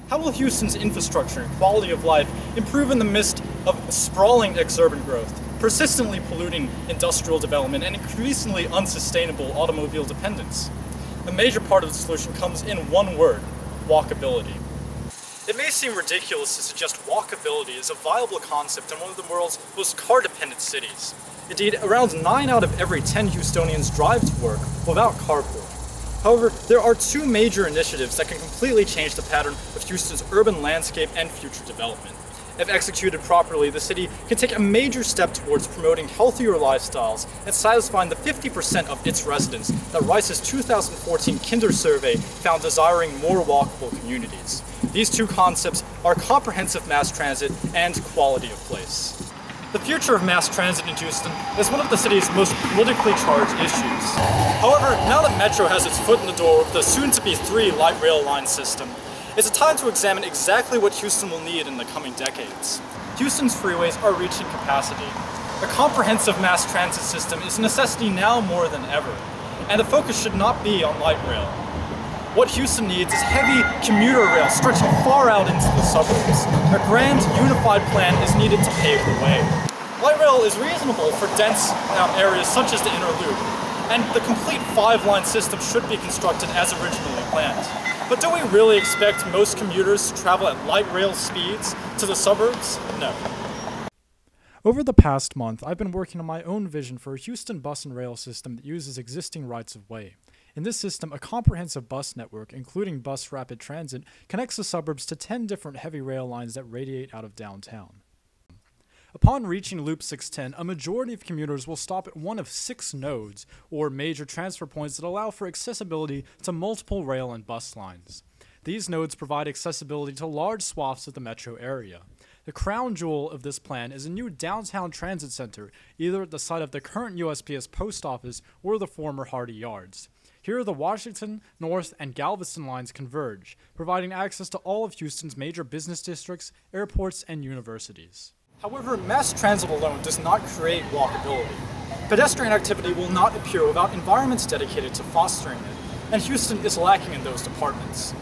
How will Houston's infrastructure and quality of life improve in the midst of sprawling exurban growth, persistently polluting industrial development, and increasingly unsustainable automobile dependence? A major part of the solution comes in one word: walkability. It may seem ridiculous to suggest walkability is a viable concept in one of the world's most car-dependent cities. Indeed, around 9 out of every 10 Houstonians drive to work without carpool. However, there are two major initiatives that can completely change the pattern of Houston's urban landscape and future development. If executed properly, the city can take a major step towards promoting healthier lifestyles and satisfying the 50% of its residents that Rice's 2014 Kinder survey found desiring more walkable communities. These two concepts are comprehensive mass transit and quality of place. The future of mass transit in Houston is one of the city's most politically charged issues. However, now that Metro has its foot in the door with the soon-to-be 3 light rail line system, it's a time to examine exactly what Houston will need in the coming decades. Houston's freeways are reaching capacity. A comprehensive mass transit system is a necessity now more than ever, and the focus should not be on light rail. What Houston needs is heavy commuter rail stretching far out into the suburbs. A grand, unified plan is needed to pave the way. Light rail is reasonable for dense areas such as the Inner Loop, and the complete 5-line system should be constructed as originally planned. But do we really expect most commuters to travel at light rail speeds to the suburbs? No. Over the past month, I've been working on my own vision for a Houston bus and rail system that uses existing rights-of-way. In this system, a comprehensive bus network, including bus rapid transit, connects the suburbs to 10 different heavy rail lines that radiate out of downtown. Upon reaching Loop 610, a majority of commuters will stop at one of 6 nodes, or major transfer points that allow for accessibility to multiple rail and bus lines. These nodes provide accessibility to large swaths of the metro area. The crown jewel of this plan is a new downtown transit center, either at the site of the current USPS post office or the former Hardy Yards. Here, the Washington, North, and Galveston lines converge, providing access to all of Houston's major business districts, airports, and universities. However, mass transit alone does not create walkability. Pedestrian activity will not appear without environments dedicated to fostering it, and Houston is lacking in those departments.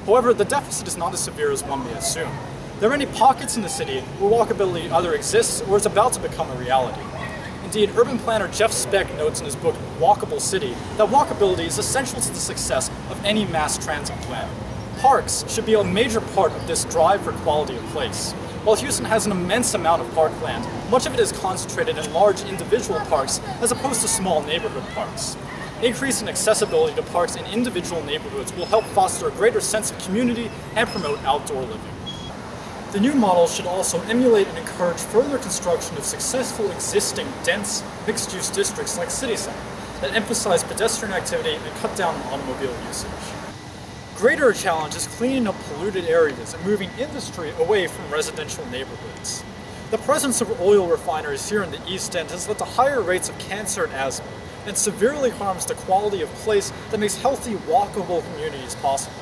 However, the deficit is not as severe as one may assume. There are many pockets in the city where walkability either exists or is about to become a reality. Indeed, urban planner Jeff Speck notes in his book, Walkable City, that walkability is essential to the success of any mass transit plan. Parks should be a major part of this drive for quality of place. While Houston has an immense amount of parkland, much of it is concentrated in large individual parks as opposed to small neighborhood parks. Increasing accessibility to parks in individual neighborhoods will help foster a greater sense of community and promote outdoor living. The new model should also emulate and encourage further construction of successful existing dense, mixed-use districts like City Center that emphasize pedestrian activity and cut down on automobile usage. Greater challenge is cleaning up polluted areas and moving industry away from residential neighborhoods. The presence of oil refineries here in the East End has led to higher rates of cancer and asthma, and severely harms the quality of place that makes healthy, walkable communities possible.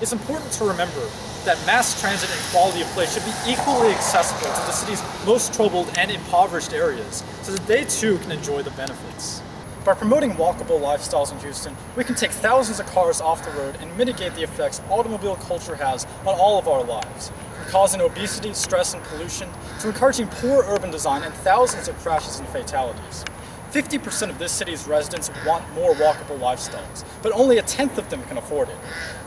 It's important to remember that mass transit and quality of place should be equally accessible to the city's most troubled and impoverished areas, so that they too can enjoy the benefits. By promoting walkable lifestyles in Houston, we can take thousands of cars off the road and mitigate the effects automobile culture has on all of our lives, from causing obesity, stress, and pollution, to encouraging poor urban design and thousands of crashes and fatalities. 50% of this city's residents want more walkable lifestyles, but only 1/10 of them can afford it.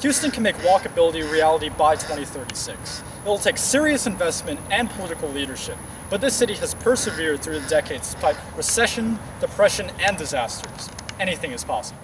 Houston can make walkability a reality by 2036. It will take serious investment and political leadership, but this city has persevered through the decades despite recession, depression, and disasters. Anything is possible.